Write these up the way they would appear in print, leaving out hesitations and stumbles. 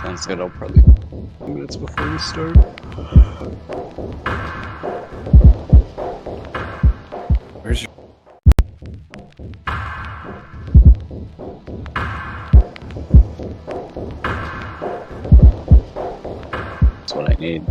Sounds good. I'll probably 2 minutes before we start. Where's your... That's what I need.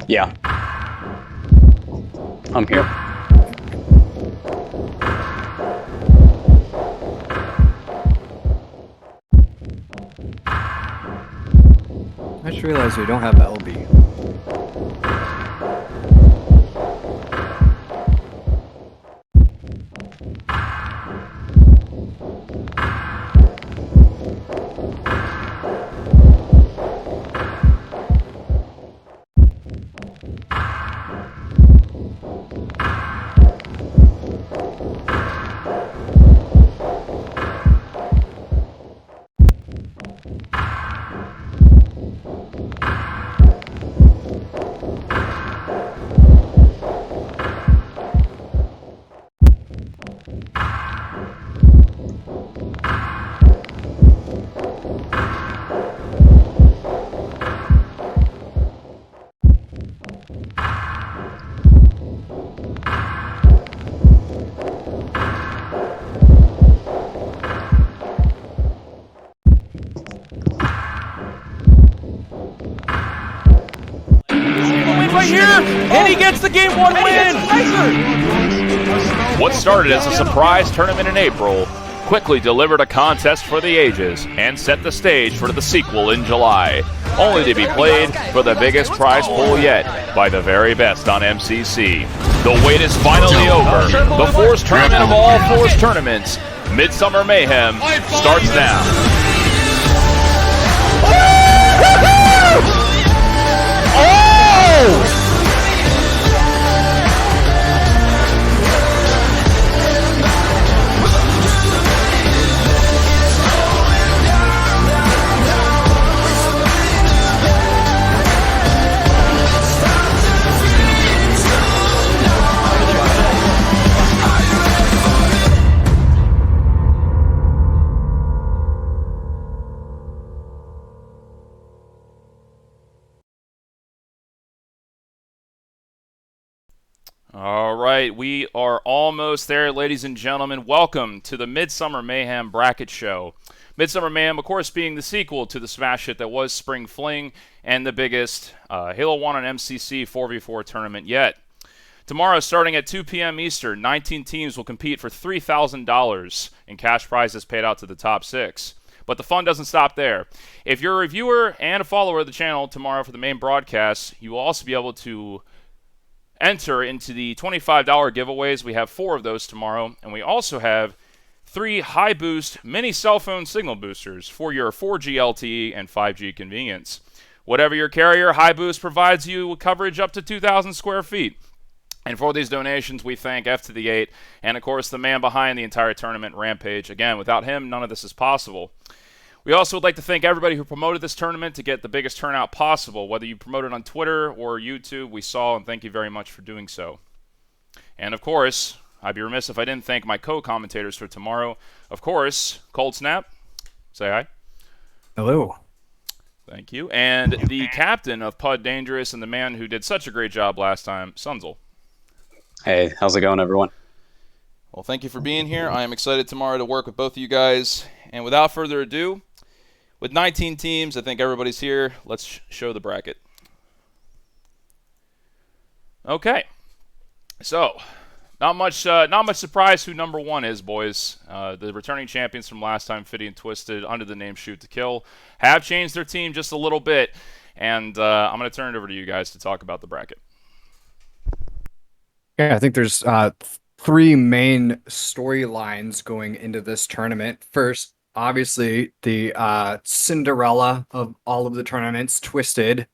Yeah. I'm here. I just realized we don't have LB. Right here, and he gets the game one win. What started as a surprise tournament in April quickly delivered a contest for the ages and set the stage for the sequel in July, only to be played for the biggest prize pool yet by the very best on MCC. The wait is finally over. The Force Tournament of all Force tournaments, Midsummer Mayhem, starts now. Oh! All right, we are almost there, ladies and gentlemen. Welcome to the Midsummer Mayhem Bracket Show. Midsummer Mayhem, of course, being the sequel to the smash hit that was Spring Fling and the biggest Halo 1 on MCC 4v4 tournament yet. Tomorrow, starting at 2 p.m. Eastern, 19 teams will compete for $3,000 in cash prizes paid out to the top 6. But the fun doesn't stop there. If you're a viewer and a follower of the channel tomorrow for the main broadcast, you will also be able to enter into the $25 giveaways. We have 4 of those tomorrow, and we also have 3 high boost mini cell phone signal boosters for your 4G LTE and 5G convenience. Whatever your carrier, high boost provides you with coverage up to 2,000 square feet. And for these donations, we thank F to the 8, and of course the man behind the entire tournament, Rampage. Again, without him, none of this is possible. We also would like to thank everybody who promoted this tournament to get the biggest turnout possible. Whether you promoted on Twitter or YouTube, we saw, and thank you very much for doing so. And of course, I'd be remiss if I didn't thank my co-commentators for tomorrow. Of course, Cold Snap, say hi. Hello. Thank you. And the captain of Pud Dangerous and the man who did such a great job last time, Sunzel. Hey, how's it going, everyone? Well, thank you for being here. I am excited tomorrow to work with both of you guys. And without further ado, with 19 teams, I think everybody's here. Let's show the bracket. Okay. So, not much surprise who number one is, boys. The returning champions from last time, Fitty and Twisted, under the name Shoot to Kill, have changed their team just a little bit. And I'm going to turn it over to you guys to talk about the bracket. Yeah, I think there's three main storylines going into this tournament. First, obviously, the Cinderella of all of the tournaments, Twisted,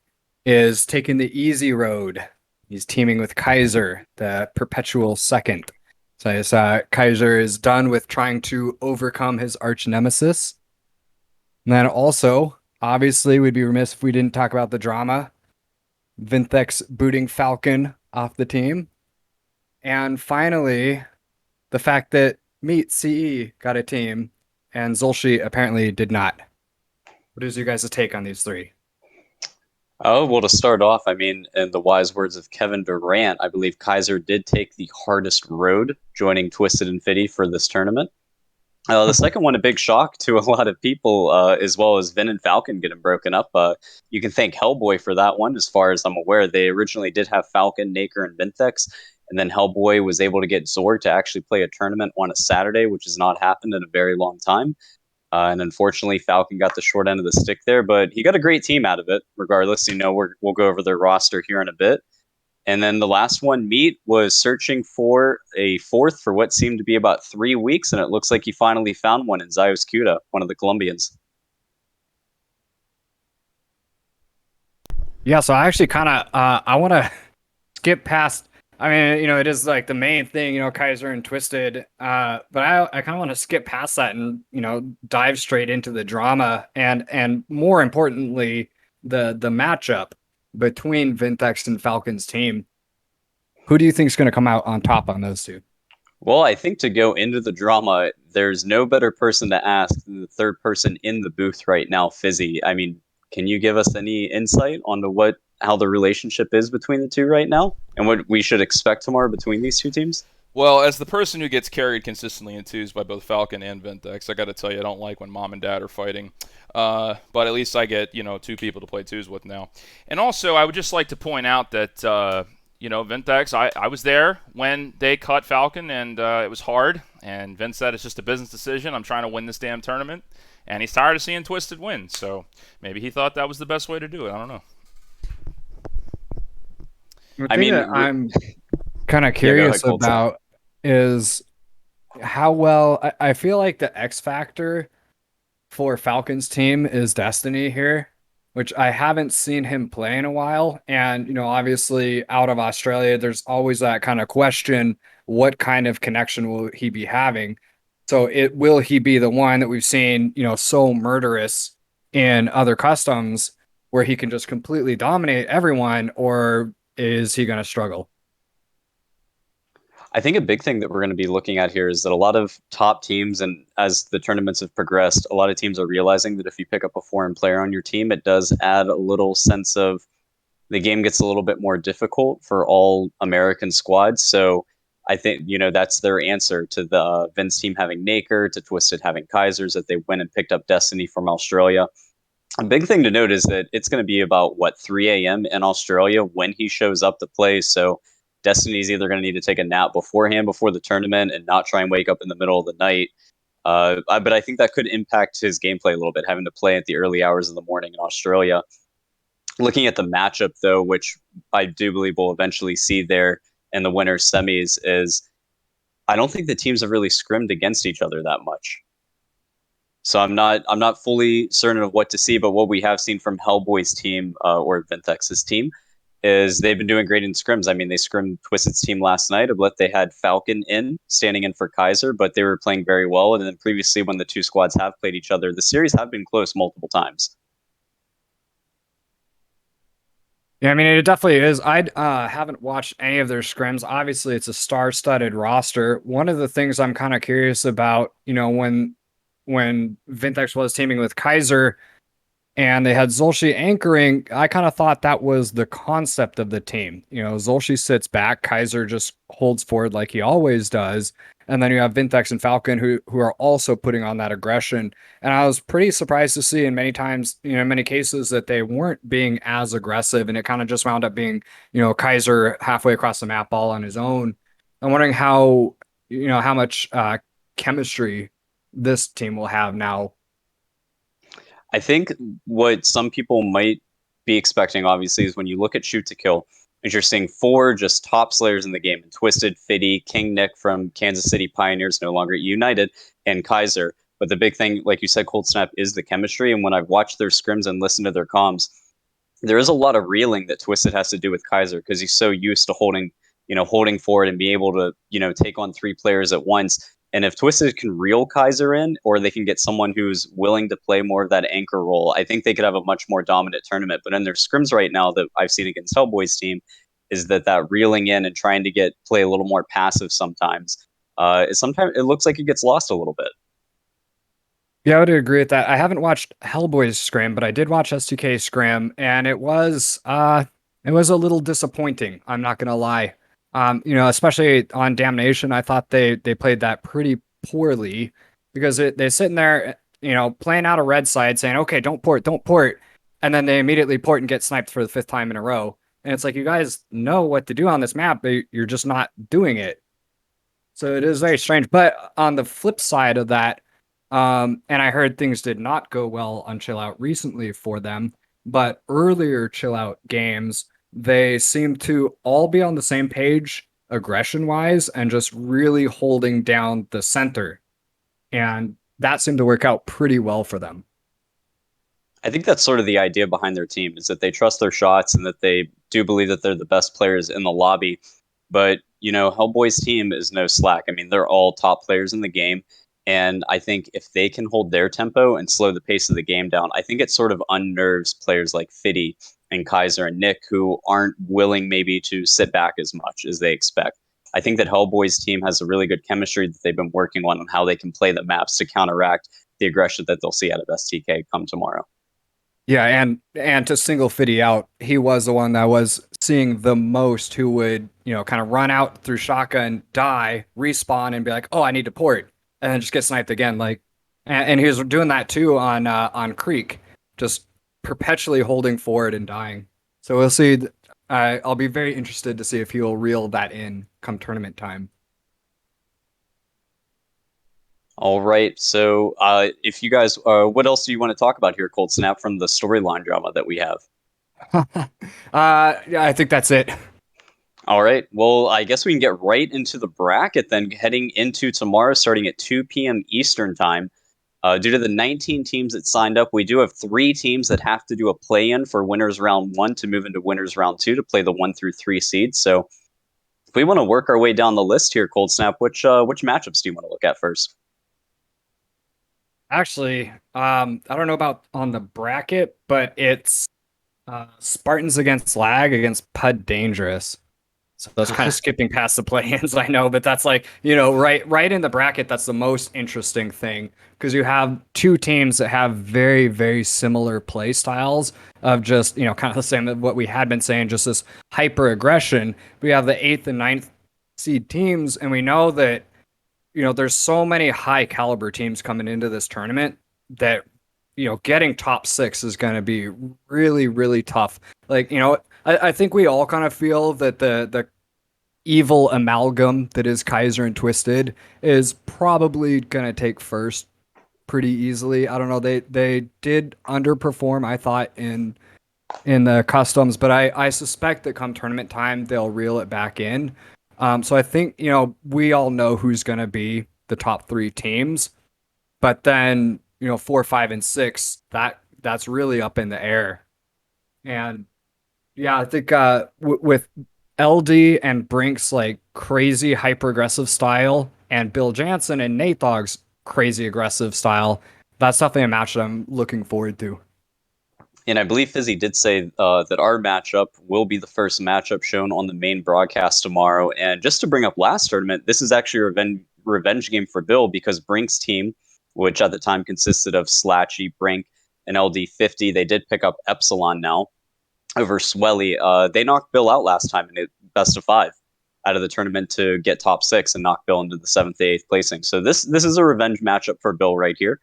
is taking the easy road. He's teaming with Kaiser, the perpetual second. So his, Kaiser is done with trying to overcome his arch nemesis. And then also, obviously, we'd be remiss if we didn't talk about the drama. Vinthex booting Falcon off the team. And finally, the fact that Meat CE got a team and Zolshi apparently did not. What is your guys' take on these three? Oh, well, to start off, I mean, in the wise words of Kevin Durant, I believe Kaiser did take the hardest road joining Twisted and Fitty for this tournament. The second one, a big shock to a lot of people, as well as Vin and Falcon getting broken up. You can thank Hellboy for that one, as far as I'm aware. They originally did have Falcon, Naker, and Vinthex, and then Hellboy was able to get Zorg to actually play a tournament on a Saturday, which has not happened in a very long time. And unfortunately, Falcon got the short end of the stick there, but he got a great team out of it, regardless. We'll go over their roster here in a bit. And then the last one, Meat, was searching for a fourth for what seemed to be about 3 weeks, and it looks like he finally found one in Zayos Kuda, one of the Colombians. Yeah, so I actually kind of I want to skip past. I mean, it is like the main thing, Kaiser and Twisted. But I kind of want to skip past that and dive straight into the drama and more importantly the matchup between Vinthex and Falcon's team. Who do you think is going to come out on top on those two? Well, I think to go into the drama, there's no better person to ask than the third person in the booth right now, Fizzy. I mean, can you give us any insight onto how the relationship is between the two right now and what we should expect tomorrow between these two teams? Well, as the person who gets carried consistently in twos by both Falcon and Vinthex, I got to tell you, I don't like when mom and dad are fighting. But at least I get, two people to play twos with now. And also, I would just like to point out that, Vinthex, I was there when they cut Falcon, and it was hard. And Vince said it's just a business decision. I'm trying to win this damn tournament. And he's tired of seeing Twisted win. So maybe he thought that was the best way to do it. I don't know. I mean, I'm kind of curious about is how well I feel like the X factor for Falcon's team is Destiny here, which I haven't seen him play in a while. And, obviously out of Australia, there's always that kind of question, what kind of connection will he be having? So will he be the one that we've seen, so murderous in other customs where he can just completely dominate everyone, or is he going to struggle? I think a big thing that we're going to be looking at here is that a lot of top teams, and as the tournaments have progressed, a lot of teams are realizing that if you pick up a foreign player on your team, it does add a little sense of the game gets a little bit more difficult for all American squads. So I think, that's their answer to the Vince team having Naker, to Twisted having Kaisers, that they went and picked up Destiny from Australia. A big thing to note is that it's going to be about 3 a.m. in Australia when he shows up to play. So Destiny's either going to need to take a nap beforehand before the tournament and not try and wake up in the middle of the night. But I think that could impact his gameplay a little bit, having to play at the early hours of the morning in Australia. Looking at the matchup, though, which I do believe we'll eventually see there in the winner's semis, is I don't think the teams have really scrimmed against each other that much. So I'm not fully certain of what to see, but what we have seen from Hellboy's team or Vinthex's team is they've been doing great in scrims. I mean, they scrimmed Twisted's team last night. I believe they had Falcon standing in for Kaiser, but they were playing very well. And then previously, when the two squads have played each other, the series have been close multiple times. Yeah, I mean, it definitely is. I haven't watched any of their scrims. Obviously, it's a star-studded roster. One of the things I'm kind of curious about, when Vintex was teaming with Kaiser, and they had Zolshi anchoring, I kind of thought that was the concept of the team. Zolshi sits back, Kaiser just holds forward like he always does. And then you have Vintex and Falcon who are also putting on that aggression. And I was pretty surprised to see in many cases that they weren't being as aggressive. And it kind of just wound up being, Kaiser halfway across the map all on his own. I'm wondering how much chemistry this team will have now. I think what some people might be expecting, obviously, is when you look at Shoot to Kill, is you're seeing four just top slayers in the game: Twisted, Fiddy, King Nick from Kansas City Pioneers, no longer at United, and Kaiser. But the big thing, like you said, Cold Snap, is the chemistry. And when I've watched their scrims and listened to their comms, there is a lot of reeling that Twisted has to do with Kaiser because he's so used to holding forward and be able to, take on three players at once. And if Twisted can reel Kaiser in, or they can get someone who's willing to play more of that anchor role, I think they could have a much more dominant tournament. But in their scrims right now that I've seen against Hellboy's team, is that reeling in and trying to play a little more passive sometimes. Sometimes it looks like it gets lost a little bit. Yeah, I would agree with that. I haven't watched Hellboy's scrim, but I did watch S2K scrim, and it was a little disappointing. I'm not gonna lie. Especially on Damnation, I thought they played that pretty poorly because they're sitting there, playing out a red side, saying, "Okay, don't port," and then they immediately port and get sniped for the fifth time in a row. And it's like, you guys know what to do on this map, but you're just not doing it. So it is very strange. But on the flip side of that, and I heard things did not go well on Chill Out recently for them, but earlier Chill Out games, they seem to all be on the same page aggression wise and just really holding down the center. And that seemed to work out pretty well for them. I think that's sort of the idea behind their team, is that they trust their shots and that they do believe that they're the best players in the lobby. But, Hellboy's team is no slack. I mean, they're all top players in the game. And I think if they can hold their tempo and slow the pace of the game down, I think it sort of unnerves players like Fiddy and Kaiser and Nick, who aren't willing maybe to sit back as much as they expect. I think that Hellboy's team has a really good chemistry that they've been working on how they can play the maps to counteract the aggression that they'll see out of STK come tomorrow. Yeah, and to single Fiddy out, he was the one that was seeing the most, who would, kind of run out through shotgun, die, respawn, and be like, "Oh, I need to port," and then just get sniped again. Like, and he was doing that too on Creek, just perpetually holding forward and dying. So we'll see. I'll be very interested to see if he will reel that in come tournament time. All right. So, if you guys, what else do you want to talk about here, Cold Snap, from the storyline drama that we have? Yeah, I think that's it. All right. Well, I guess we can get right into the bracket then, heading into tomorrow, starting at 2 p.m. Eastern time. Due to the 19 teams that signed up, we do have 3 teams that have to do a play-in for winners round 1 to move into winners round 2 to play the 1 through 3 seeds. So, if we want to work our way down the list here, Cold Snap, which matchups do you want to look at first? Actually, I don't know about on the bracket, but it's Spartans against Lag against Pud Dangerous. So that's kind of skipping past the play-ins, I know, but that's like, right in the bracket, that's the most interesting thing because you have two teams that have very, very similar play styles of just, kind of the same what we had been saying, just this hyper aggression. We have the 8th and 9th seed teams, and we know that there's so many high caliber teams coming into this tournament that, getting top 6 is going to be really, really tough. Like, I think we all kind of feel that the evil amalgam that is Kaiser and Twisted is probably going to take first pretty easily. I don't know. They did underperform, I thought, in the customs, but I suspect that come tournament time, they'll reel it back in. So I think, we all know who's going to be the top 3 teams, but then, 4, 5, and 6, that's really up in the air. And, Yeah, I think with LD and Brink's like crazy hyper aggressive style, and Bill Jansen and Nate Dogg's crazy aggressive style, that's definitely a match that I'm looking forward to. And I believe Fizzy did say that our matchup will be the first matchup shown on the main broadcast tomorrow. And just to bring up last tournament, this is actually a revenge game for Bill because Brink's team, which at the time consisted of Slatchy, Brink, and LD50, they did pick up Epsilon now over Swelly. They knocked Bill out last time in a best of 5 out of the tournament to get top 6 and knock Bill into the 7th to 8th placing. So this is a revenge matchup for Bill right here.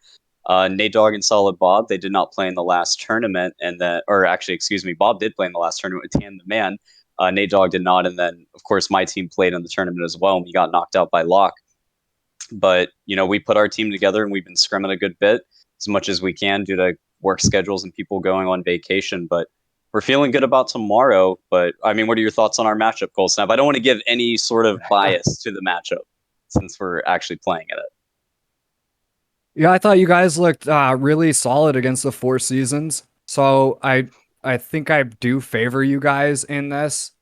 Nate Dogg and Solid Bob, they did not play in the last tournament, and then, or actually, excuse me, Bob did play in the last tournament with Tan the Man. Nate Dogg did not, and then of course my team played in the tournament as well, and we got knocked out by Locke. But we put our team together, and we've been scrimming a good bit as much as we can due to work schedules and people going on vacation. But we're feeling good about tomorrow. But I mean, what are your thoughts on our matchup, Cold Snap? I don't want to give any sort of bias to the matchup since we're actually playing at it. Yeah, I thought you guys looked really solid against the Four Seasons. So I think I do favor you guys in this.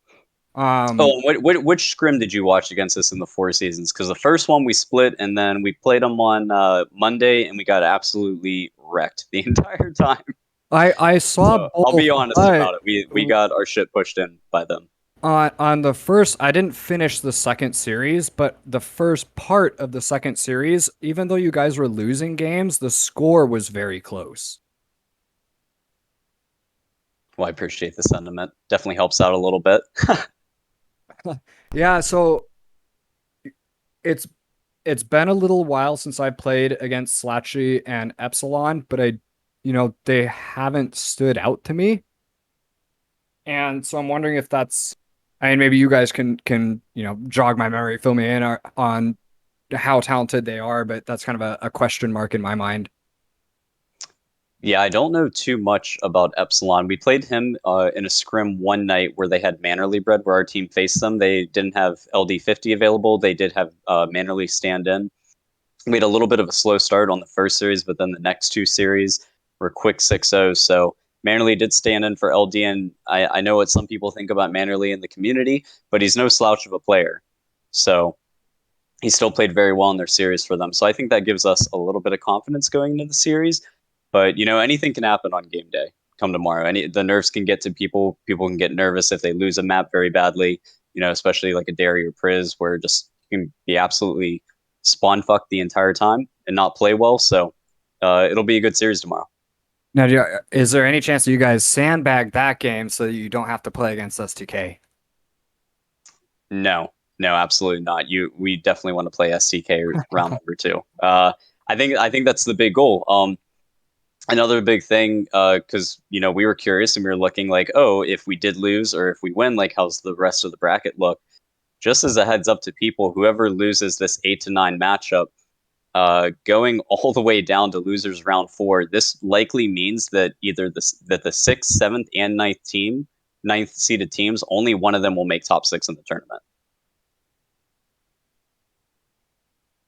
Oh, which scrim did you watch against us in the Four Seasons? Because the first one we split, and then we played them on Monday, and we got absolutely wrecked the entire time. I saw So I'll be both, honest but about it. We got our shit pushed in by them. on the first, I didn't finish the second series, but the first part of the second series, even though you guys were losing games, the score was very close. Well, I appreciate the sentiment. Definitely helps out a little bit. Yeah, so it's it's been a little while since I played against Slatchy and Epsilon, but they haven't stood out to me. And so I'm wondering if that's, I mean, maybe you guys can jog my memory, fill me in on how talented they are, but that's kind of a question mark in my mind. Yeah, I don't know too much about Epsilon. We played him in a scrim one night where they had Mannerly Bread, where our team faced them. They didn't have LD50 available. They did have Mannerly stand in. We had a little bit of a slow start on the first series, but then the next 2 series were quick 6-0. So Mannerly did stand in for LD, and I know what some people think about Mannerly in the community, but he's no slouch of a player. So he still played very well in their series for them. So I think that gives us a little bit of confidence going into the series. But anything can happen on game day. Come tomorrow, the nerves can get to people. People can get nervous if they lose a map very badly. Especially like a Derry or Priz, where just you can be absolutely spawn fucked the entire time and not play well. So it'll be a good series tomorrow. Now, is there any chance that you guys sandbag that game so that you don't have to play against STK? No, absolutely not. We definitely want to play STK round number 2. I think that's the big goal. Another big thing, because we were curious and we were looking like, oh, if we did lose or if we win, like how's the rest of the bracket look? Just as a heads up to people, whoever loses this 8 to 9 matchup, going all the way down to losers round 4, this likely means that either the 6th, 7th, and 9th seeded teams, only one of them will make top 6 in the tournament.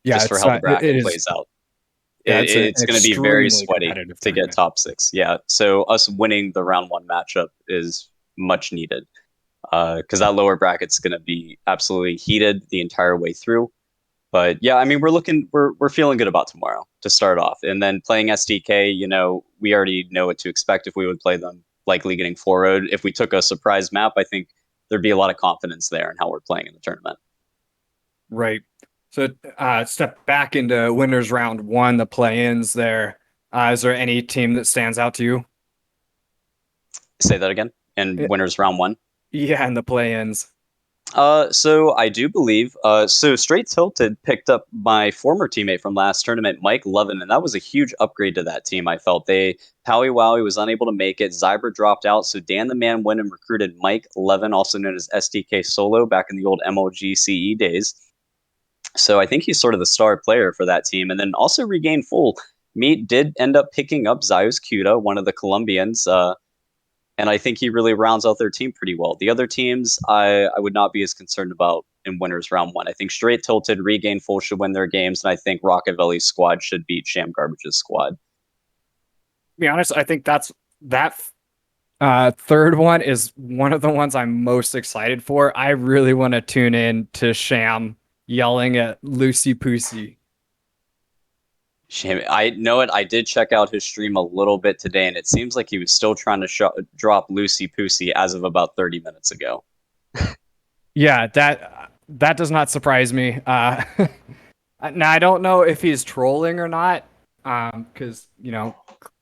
Yeah, just for how the bracket plays out. Yeah, it's going to be very sweaty to get top 6. Yeah, so us winning the round 1 matchup is much needed because that lower bracket's going to be absolutely heated the entire way through. But yeah, I mean, we're feeling good about tomorrow to start off, and then playing SDK. We already know what to expect if we would play them. Likely getting 4-0'd. If we took a surprise map, I think there'd be a lot of confidence there in how we're playing in the tournament. Right. So step back into winners round 1, the play-ins there. Is there any team that stands out to you? Say that again. And winners round 1. Yeah, in the play-ins. So I do believe, so Straight Tilted picked up my former teammate from last tournament, Mike Levin, and that was a huge upgrade to that team. I felt Powie Wowie was unable to make it. Zybra dropped out, so Dan the Man went and recruited Mike Levin, also known as SDK Solo, back in the old MLG CE days. So I think he's sort of the star player for that team, and then also regained full. Meat did end up picking up Zayus Kuda, one of the Colombians, and I think he really rounds out their team pretty well. The other teams, I would not be as concerned about in winners round 1. I think Straight Tilted, Regain Full should win their games, and I think Rockavelli's squad should beat Sham Garbage's squad. To be honest, I think that Third one is one of the ones I'm most excited for. I really want to tune in to Sham yelling at Lucy Pussy. Shame. I know it. I did check out his stream a little bit today, and it seems like he was still trying to drop Lucy Pussy as of about 30 minutes ago. Yeah, that does not surprise me. Now I don't know if he's trolling or not, because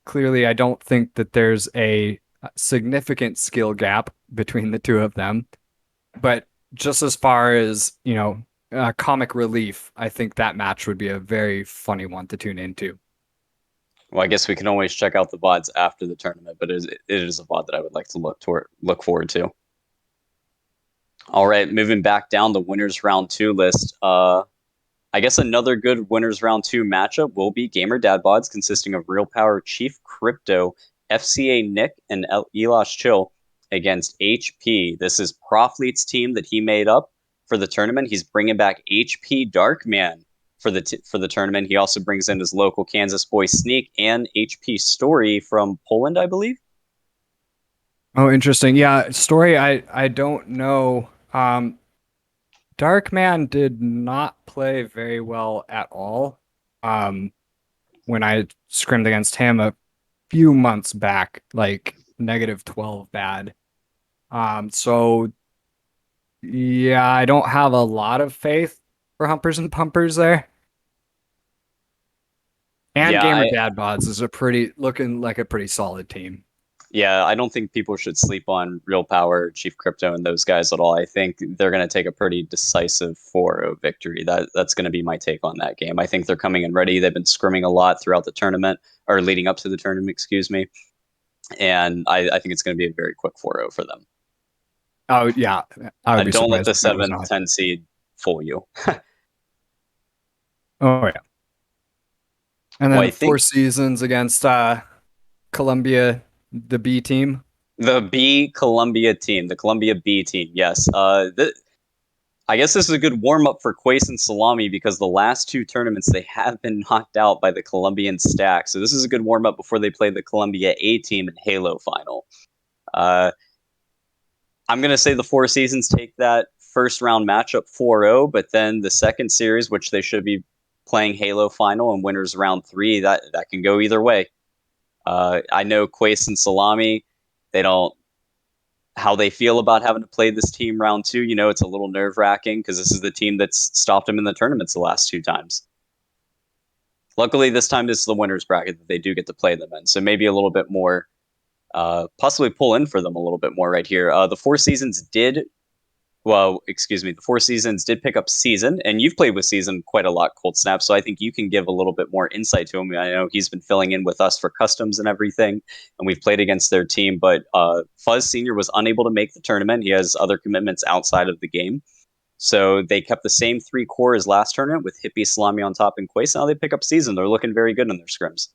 clearly I don't think that there's a significant skill gap between the two of them. But just as far as comic relief, I think that match would be a very funny one to tune into. Well, I guess we can always check out the VODs after the tournament, but it is a VOD that I would like to look forward to. All right, moving back down the winners round 2 list. I guess another good winners round 2 matchup will be Gamer Dad VODs consisting of Real Power Chief Crypto, FCA Nick, and Elosh Chill against HP. This is Profleet's team that he made up for the tournament. He's bringing back HP Darkman for the tournament. He also brings in his local Kansas boy Sneak and HP Story from Poland, I believe. Oh, interesting. Yeah, story I don't know. Darkman did not play very well at all. When I scrimmed against him a few months back, like -12 bad. So yeah, I don't have a lot of faith for Humpers and Pumpers there. And Yeah, Gamer Dad Bods is looking like a pretty solid team. Yeah, I don't think people should sleep on Real Power, Chief Crypto, and those guys at all. I think they're going to take a pretty decisive 4-0 victory. That's going to be my take on that game. I think they're coming in ready. They've been scrimming a lot throughout the tournament, or leading up to the tournament, excuse me. And I think it's going to be a very quick 4-0 for them. Oh, yeah. I would be don't let surprised the if that was 7th, not. 10 seed fool you. Oh, yeah. And Well, then I think Four Seasons against Columbia, the B team. the B Columbia team, the Columbia B team, yes. I guess this is a good warm up for Quace and Salami because the last 2 tournaments they have been knocked out by the Colombian stack. So this is a good warm up before they play the Columbia A team in Halo final. I'm going to say the Four Seasons take that first round matchup 4-0, but then the second series, which they should be playing Halo final and winners round 3, that can go either way. I know Quace and Salami, they don't how they feel about having to play this team round 2. It's a little nerve-wracking because this is the team that's stopped them in the tournaments the last 2 times. Luckily, this time this is the winner's bracket that they do get to play them in, so maybe a little bit more, possibly pull in for them a little bit more right here. The Four Seasons did pick up Season, and you've played with Season quite a lot, Cold Snap, so I think you can give a little bit more insight to him. I know he's been filling in with us for customs and everything, and we've played against their team, but Fuzz Sr. was unable to make the tournament. He has other commitments outside of the game. So they kept the same 3 core as last tournament with Hippie, Salami on top, and Quace. Now they pick up Season. They're looking very good in their scrims.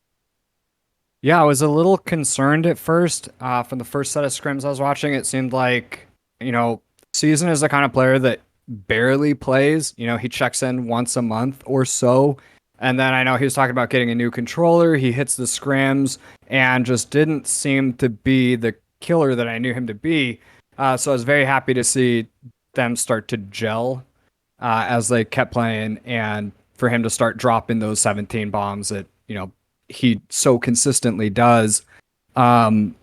Yeah, I was a little concerned at first. From the first set of scrims I was watching, it seemed like, Season is the kind of player that barely plays. He checks in once a month or so. And then I know he was talking about getting a new controller. He hits the scrims and just didn't seem to be the killer that I knew him to be. So I was very happy to see them start to gel as they kept playing and for him to start dropping those 17 bombs that, he so consistently does. I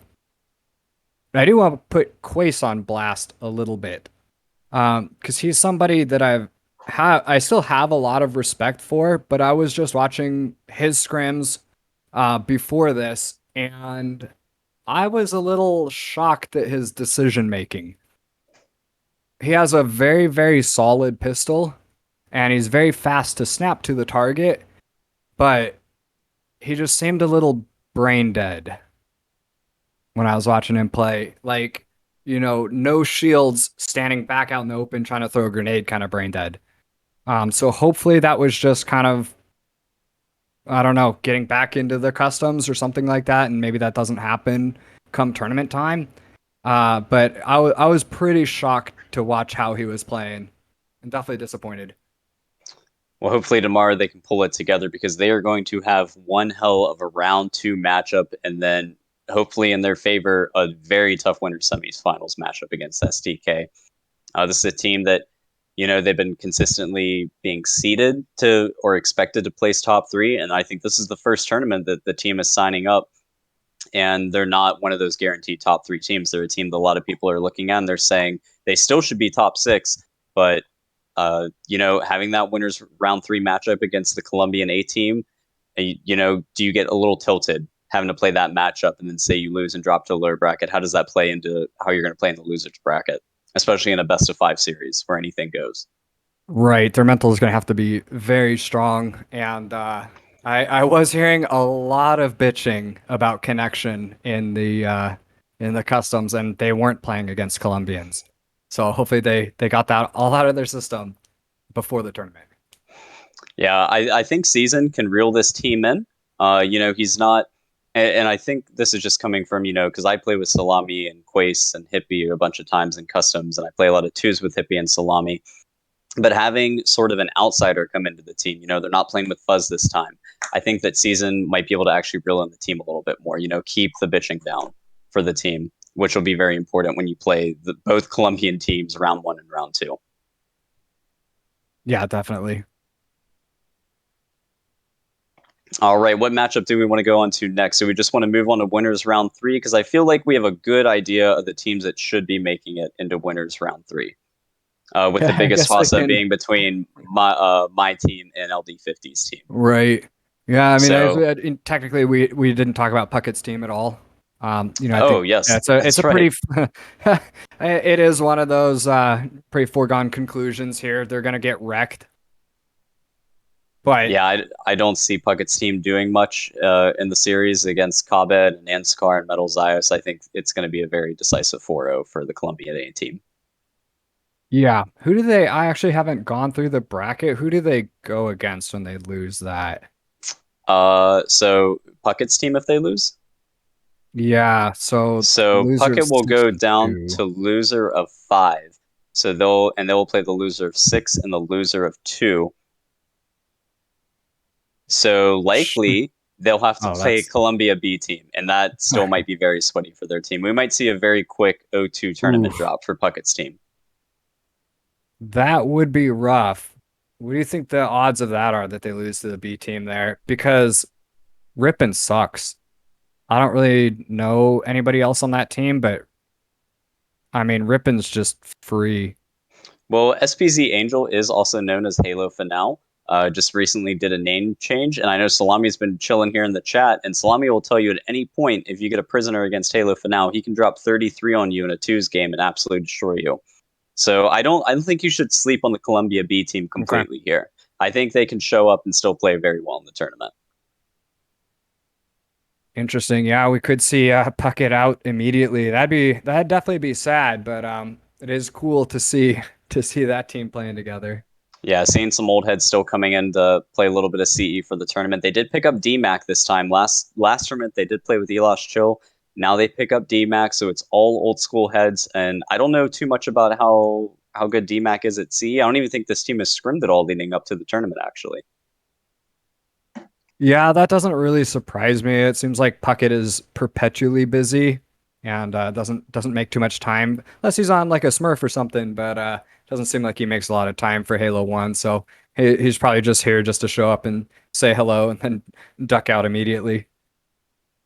do want to put Quace on blast a little bit because he's somebody that I still have a lot of respect for, but I was just watching his scrims before this, and I was a little shocked at his decision making. He has a very, very solid pistol, and he's very fast to snap to the target, but he just seemed a little brain dead when I was watching him play. Like, no shields, standing back out in the open trying to throw a grenade, kind of brain dead. So hopefully that was just kind of, I don't know, getting back into the customs or something like that, and maybe that doesn't happen come tournament time. But I was pretty shocked to watch how he was playing, and definitely disappointed. Well, hopefully tomorrow they can pull it together because they are going to have one hell of a round 2 matchup, and then hopefully in their favor, a very tough winter semifinals matchup against STK. This is a team that, they've been consistently being seeded to or expected to place top 3, and I think this is the first tournament that the team is signing up, and they're not one of those guaranteed top 3 teams. They're a team that a lot of people are looking at, and they're saying they still should be top 6, but having that winners round 3 matchup against the Colombian A team, do you get a little tilted having to play that matchup and then say you lose and drop to a lower bracket? How does that play into how you're going to play in the losers bracket, especially in a best of 5 series where anything goes? Right. Their mental is going to have to be very strong. And I was hearing a lot of bitching about connection in the customs, and they weren't playing against Colombians. So hopefully they got that all out of their system before the tournament. Yeah, I think Season can reel this team in. He's not, and I think this is just coming from, because I play with Salami and Quace and Hippie a bunch of times in customs, and I play a lot of 2s with Hippie and Salami. But having sort of an outsider come into the team, they're not playing with Fuzz this time. I think that Season might be able to actually reel in the team a little bit more, keep the bitching down for the team, which will be very important when you play both Colombian teams round 1 and round 2. Yeah, definitely. All right, what matchup do we want to go on to next? So we just want to move on to winners round 3, because I feel like we have a good idea of the teams that should be making it into winners round 3. With the biggest toss-up being between my team and LD50's team. Right. Yeah, I mean, So, technically we didn't talk about Puckett's team at all. I oh, think, yes, yeah, it's a right. pretty it is one of those pretty foregone conclusions here. They're gonna get wrecked. But yeah, I don't see Puckett's team doing much in the series against Kabed and Anscar and Metal Zios. I think it's going to be a very decisive 4-0 for the Colombian A team. yeah, I actually haven't gone through the bracket. Who do they go against when they lose that? So Puckett's team if they lose. Yeah, so loser of Puckett will 6 go and down 2. to loser of 5. So they'll play the loser of 6 and the loser of 2. So likely they'll have to Oh, play that's Columbia B team, and that still might be very sweaty for their team. We might see a very quick 0-2 tournament oof. drop for Puckett's team. That would be rough. What do you think the odds of that are that they lose to the B team there? Because Ripon sucks. I don't really know anybody else on that team, but I mean, Ripon's just free. Well, SPZ Angel is also known as Halo Finale. Just recently did a name change, and I know Salami's been chilling here in the chat, and Salami will tell you at any point if you get a prisoner against Halo Finale, he can drop 33 on you in a 2s game and absolutely destroy you. So I don't think you should sleep on the Columbia B team completely here. I think they can show up and still play very well in the tournament. Interesting. Yeah, we could see Puckett out immediately. That'd definitely be sad, but it is cool to see that team playing together. Yeah, seeing some old heads still coming in to play a little bit of CE for the tournament. They did pick up DMAC this time. Last tournament they did play with Elosh Chill. Now they pick up DMAC, so it's all old school heads. And I don't know too much about how good DMAC is at CE. I don't even think this team has scrimmed at all leading up to the tournament, actually. Yeah, that doesn't really surprise me. It seems like Puckett is perpetually busy and doesn't make too much time unless he's on like a Smurf or something. But doesn't seem like he makes a lot of time for Halo 1. So he's probably just here just to show up and say hello and then duck out immediately.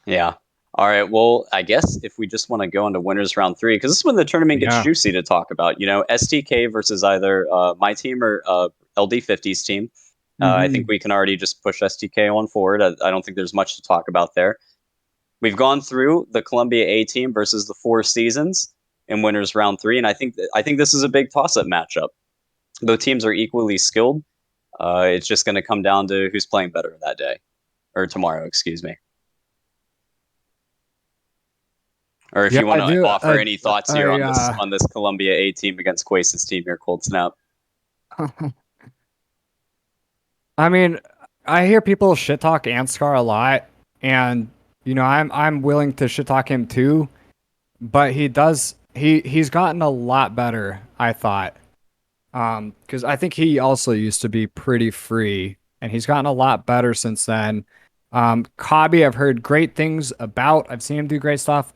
Yeah. All right. Well, I guess if we just want to go into winners round 3, because this is when the tournament gets juicy to talk about. STK versus either my team or LD50's team. I think we can already just push STK on forward. I don't think there's much to talk about there. We've gone through the Columbia A team versus the 4 Seasons in winners round 3, and I think this is a big toss-up matchup. Both teams are equally skilled. It's just going to come down to who's playing better that day, or tomorrow, excuse me. Or if you want to offer any thoughts here on this Columbia A team against Quace's team here, Cold Snap. I mean, I hear people shit talk Anscar a lot, and I'm willing to shit talk him too, but he's gotten a lot better, I thought. Because I think he also used to be pretty free, and he's gotten a lot better since then. Kabi, I've heard great things about. I've seen him do great stuff.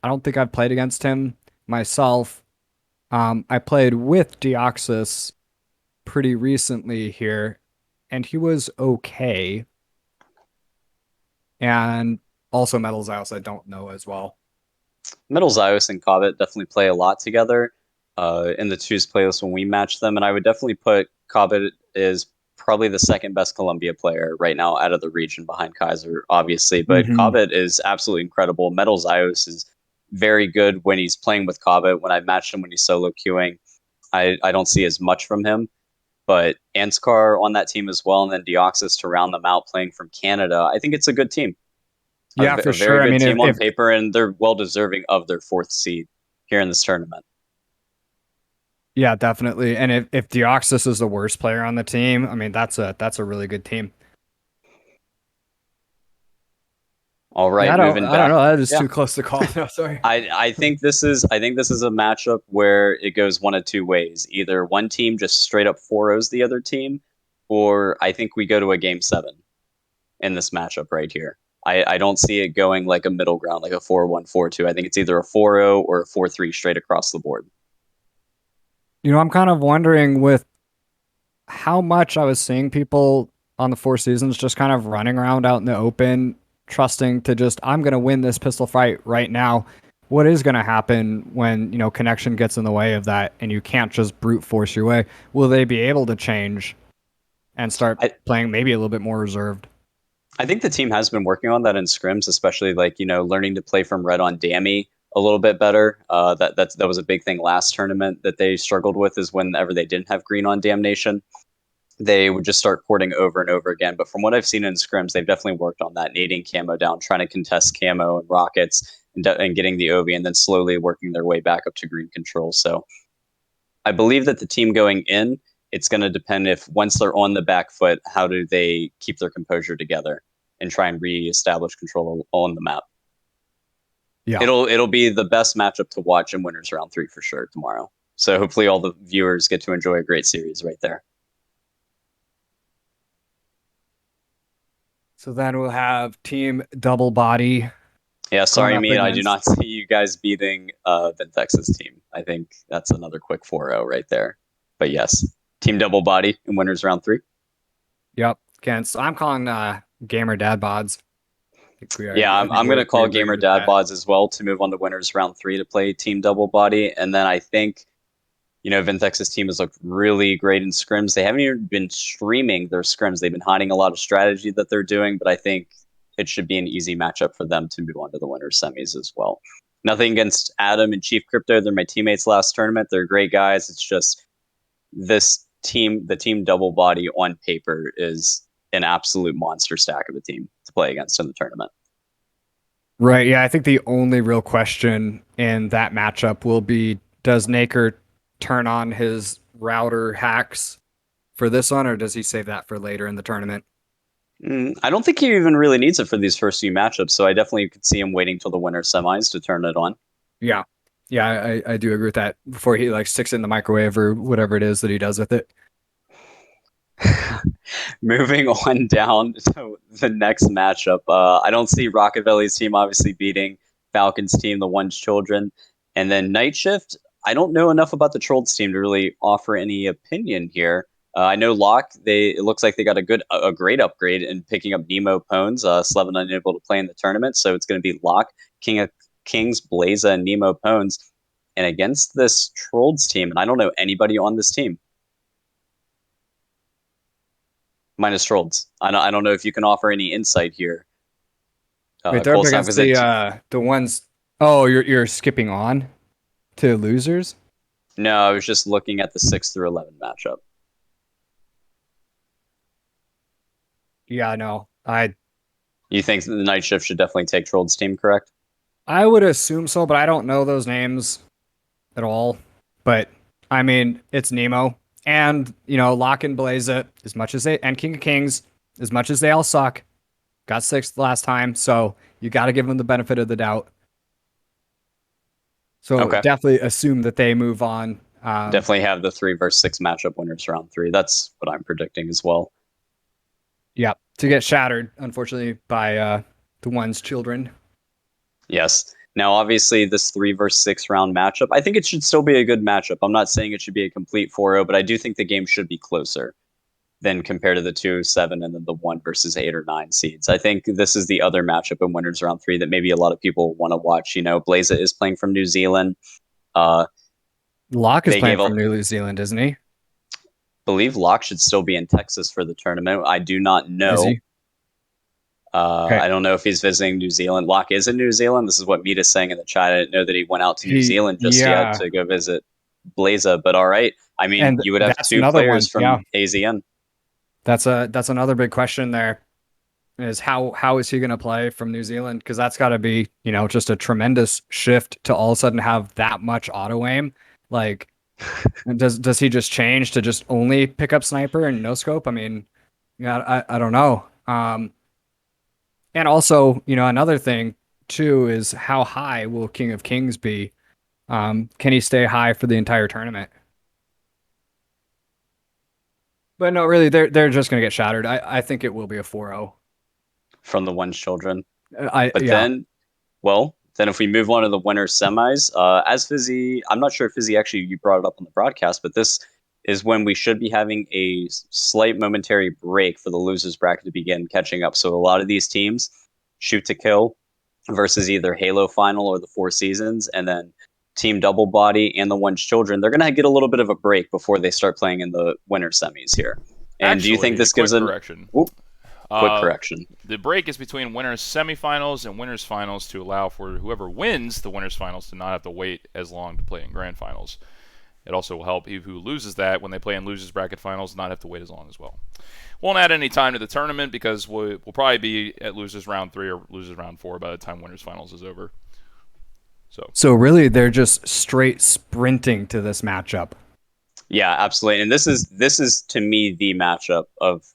I don't think I've played against him myself. I played with Deoxys pretty recently here, and he was okay. And also Metals House, I don't know as well. Middle Zios and Cobbett definitely play a lot together in the Choose playlist when we match them, and I would definitely put Cobbett is probably the second best Columbia player right now out of the region behind Kaiser, obviously. But Mhm. Cobbett is absolutely incredible. Metal Zios is very good when he's playing with Cobbett. When I matched him when he's solo queuing, I don't see as much from him. But Anscar on that team as well, and then Deoxys to round them out playing from Canada. I think it's a good team, Yeah, for a very sure. I good mean, team on if paper, and they're well deserving of their fourth seed here in this tournament. yeah, definitely. And if Deoxys is the worst player on the team, I mean, that's a really good team. All Yeah, right, moving I don't back. know. That is Yeah, too close to call. No, sorry. I think this is a matchup where it goes one of two ways. Either one team just straight up 4-0s the other team, or I think we go to a game 7 in this matchup right here. I don't see it going like a middle ground, like a 4-1, 4-2. I think it's either a 4-0 or a 4-3 straight across the board. I'm kind of wondering with how much I was seeing people on the Four Seasons just kind of running around out in the open, trusting to just, I'm going to win this pistol fight right now. What is going to happen when, connection gets in the way of that and you can't just brute force your way? Will they be able to change and start I, playing maybe a little bit more reserved? I think the team has been working on that in scrims, especially like learning to play from red on Dammy a little bit better. That was a big thing last tournament that they struggled with is whenever they didn't have green on Damnation, they would just start porting over and over again. But from what I've seen in scrims, they've definitely worked on that, nading camo down, trying to contest camo and rockets, and getting the Obi, and then slowly working their way back up to green control. So I believe that the team going in, it's going to depend if once they're on the back foot, how do they keep their composure together and try and reestablish control on the map. Yeah. It'll be the best matchup to watch in winners round 3 for sure tomorrow. So hopefully all the viewers get to enjoy a great series right there. So then we'll have team double body Yeah, going sorry, up me. I do against. not see you guys beating Ventex's team. I think that's another quick 4-0 right there. But yes, team double body in winners round 3. Yep. Against. I'm calling gamer dad bods. Yeah, I think I'm going to we call agreed Gamer with Dad that. Bods as well to move on to winners round 3 to play team double body. And then I think, Ventex's team has looked really great in scrims. They haven't even been streaming their scrims. They've been hiding a lot of strategy that they're doing, but I think it should be an easy matchup for them to move on to the winners semis as well. Nothing against Adam and Chief Crypto. They're my teammates last tournament. They're great guys. It's just this team, the team double body on paper is an absolute monster stack of a team to play against in the tournament. Right. Yeah. I think the only real question in that matchup will be, does Naker turn on his router hacks for this one, or does he save that for later in the tournament? I don't think he even really needs it for these first few matchups, so I definitely could see him waiting till the winner semis to turn it on. Yeah. Yeah, I do agree with that before he like sticks it in the microwave or whatever it is that he does with it. Moving on down to the next matchup, I don't see Rockavelli's team obviously beating Falcon's team, the One's Children. And then Night Shift, I don't know enough about the Trolls team to really offer any opinion here. I know Locke, it looks like they got a great upgrade in picking up Nemo Pones, Slevin unable to play in the tournament. So it's going to be Locke, King of Kings, Blaza, and Nemo Pones. And against this Trolls team, and I don't know anybody on this team. Minus Trolls. I don't know if you can offer any insight here. Wait, they're up Colestock against was it? the ones. Oh, you're skipping on to losers? No, I was just looking at the 6 through 11 matchup. Yeah, no. I You think the Night Shift should definitely take Trolls team, correct? I would assume so, but I don't know those names at all. But I mean, it's Nemo and Locke and Blaza, as much as they and King of Kings, as much as they all suck, got sixth last time, so you got to give them the benefit of the doubt. So Okay. definitely assume that they move on. Definitely have the 3 versus 6 matchup winners round 3. That's what I'm predicting as well. Yeah, to get shattered, unfortunately, by the one's children. Yes. Now, obviously, this 3 versus 6 round matchup, I think it should still be a good matchup. I'm not saying it should be a complete 4-0, but I do think the game should be closer than compared to the 2-7 and then the 1 versus 8 or 9 seeds. I think this is the other matchup in winners round 3 that maybe a lot of people want to watch. You know, Blaza is playing from New Zealand. Locke is They playing gave from New Zealand, isn't he? believe Locke should still be in Texas for the tournament. I do not Is know. he? Okay. I don't know if he's visiting New Zealand. Locke is in New Zealand. This is what Meet is saying in the chat. I didn't know that he went out to New Zealand just yet Yeah, to go visit Blaza. But all right. I mean, and you would have that's two another players one. Yeah, from AZN. that's another big question there. Is how is he going to play from New Zealand? Because that's got to be, just a tremendous shift to all of a sudden have that much auto aim. Like, does he just change to just only pick up sniper and no scope? I mean, yeah, I don't know. And also, another thing too is how high will King of Kings be? Can he stay high for the entire tournament? But no, really, they're just going to get shattered. I think it will be a 4-0. From the one's children. I But yeah. then if we move on to the winner semis, as Fizzy, I'm not sure if Fizzy actually you brought it up on the broadcast, but this is when we should be having a slight momentary break for the losers bracket to begin catching up. So a lot of these teams shoot to kill versus either Halo Final or the Four Seasons, and then Team Double Body and the One's Children. They're going to get a little bit of a break before they start playing in the winner semis here. And do you think this gives quick an correction? quick correction? The break is between winners semifinals and winners finals to allow for whoever wins the winners finals to not have to wait as long to play in grand finals. It also will help who loses that when they play in losers bracket finals not have to wait as long as well. Won't add any time to the tournament because we'll probably be at losers round 3 or losers round 4 by the time winners finals is over. So really, they're just straight sprinting to this matchup. Yeah, absolutely. And this is to me the matchup of,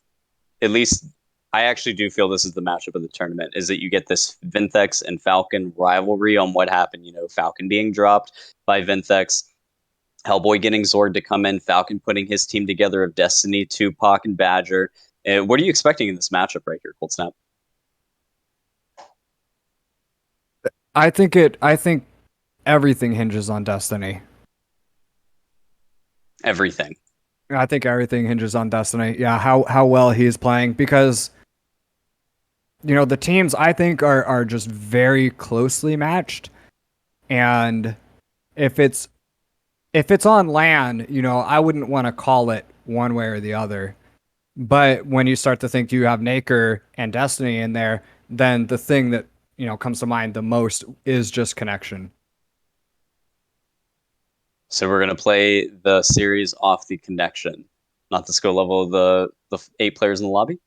at least I actually do feel this is the matchup of the tournament, is that you get this Vinthex and Falcon rivalry on what happened. You know, Falcon being dropped by Vinthex, Hellboy getting Zord to come in, Falcon putting his team together of Destiny, Tupac, and Badger. What are you expecting in this matchup right here, Cold Snap? I think everything hinges on Destiny. Everything. I think everything hinges on Destiny. Yeah, how well he is playing, because the teams I think are just very closely matched, and if it's on LAN, I wouldn't want to call it one way or the other. But when you start to think you have Naker and Destiny in there, then the thing that comes to mind the most is just connection. So we're gonna play the series off the connection, not the skill level of the 8 players in the lobby.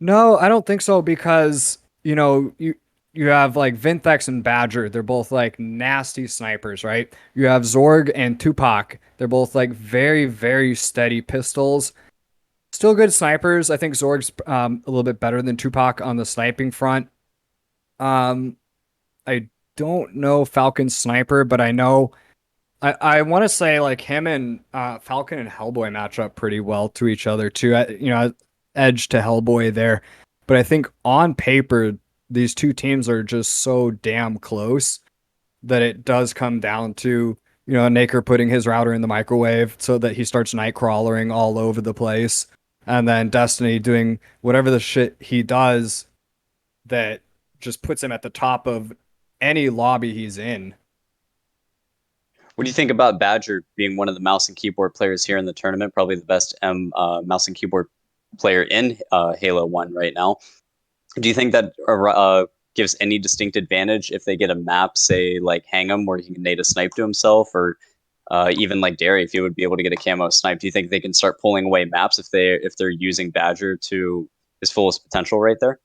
No, I don't think so, because you have like Vinthex and Badger. They're both like nasty snipers, right? You have Zorg and Tupac. They're both like very, very steady pistols. Still good snipers. I think Zorg's a little bit better than Tupac on the sniping front. I don't know Falcon's sniper, but I know I want to say like him and Falcon and Hellboy match up pretty well to each other too. Edge to Hellboy there, but I think on paper these two teams are just so damn close that it does come down to Naker putting his router in the microwave so that he starts night crawlering all over the place, and then Destiny doing whatever the shit he does that just puts him at the top of any lobby he's in. What do you think about Badger being one of the mouse and keyboard players here in the tournament? Probably the best mouse and keyboard player in Halo 1 right now. Do you think that gives any distinct advantage if they get a map, say like Hang'em, where he can nade a snipe to himself, or even like Derry, if he would be able to get a camo snipe? Do you think they can start pulling away maps if they're using Badger to his fullest potential right there?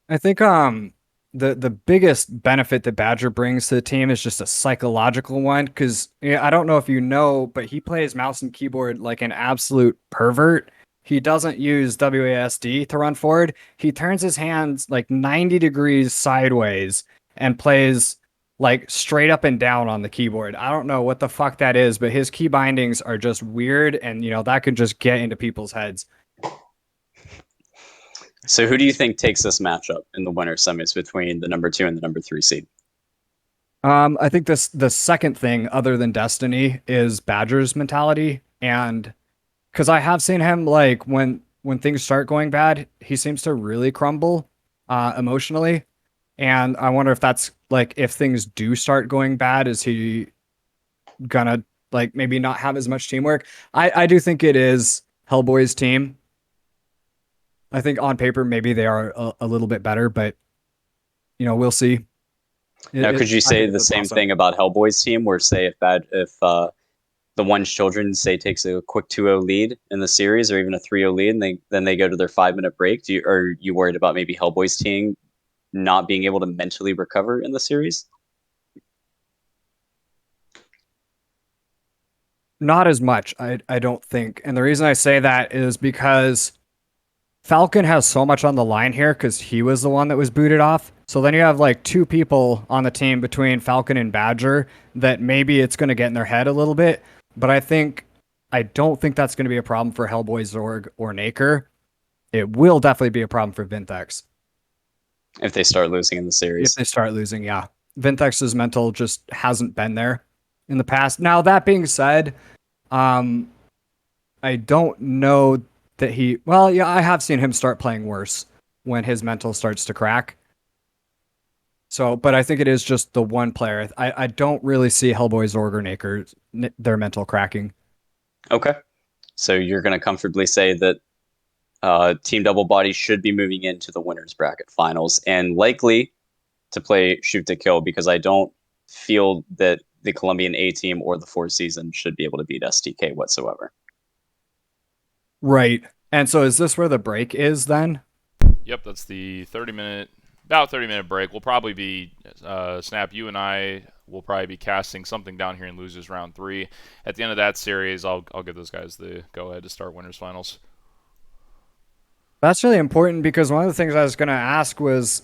I think the biggest benefit that Badger brings to the team is just a psychological one, because I don't know if you know, but he plays mouse and keyboard like an absolute pervert. He doesn't use WASD to run forward. He turns his hands like 90 degrees sideways and plays like straight up and down on the keyboard. I don't know what the fuck that is, but his key bindings are just weird, and that could just get into people's heads. So who do you think takes this matchup in the winter semis between the number 2 and the number 3 seed? I think the second thing other than Destiny is Badger's mentality, and because I have seen him like when things start going bad, he seems to really crumble emotionally, and I wonder if that's like if things do start going bad, is he gonna like maybe not have as much teamwork? I do think it is Hellboy's team. I think on paper maybe they are a little bit better, but we'll see. Now, could you I say think the it's a same toss-up. thing about Hellboy's team, where say if the One's Children say takes a quick 2-0 lead in the series, or even a 3-0 lead, and then they go to their 5-minute break? Are you worried about maybe Hellboy's team not being able to mentally recover in the series? Not as much, I don't think. And the reason I say that is because Falcon has so much on the line here because he was the one that was booted off. So then you have like two people on the team between Falcon and Badger that maybe it's going to get in their head a little bit. But I don't think that's going to be a problem for Hellboy, Zorg, or Naker. It will definitely be a problem for Vintex If they start losing in the if series. they start losing. Yeah. Vintex's mental just hasn't been there in the past. Now, that being said, I don't know that well, yeah, I have seen him start playing worse when his mental starts to crack. So, but I think it is just the one player. I don't really see Hellboy, Zorg, or Naker, their mental cracking. Okay. So you're going to comfortably say that Team Double Body should be moving into the winners bracket finals and likely to play shoot to kill, because I don't feel that the Colombian A team or the Four Seasons should be able to beat STK whatsoever. Right. And so is this where the break is then? Yep, that's the about 30-minute break. We'll probably be, Snap, you and I will probably be casting something down here in Losers Round 3. At the end of that series, I'll give those guys the go-ahead to start winners finals. That's really important because one of the things I was going to ask was,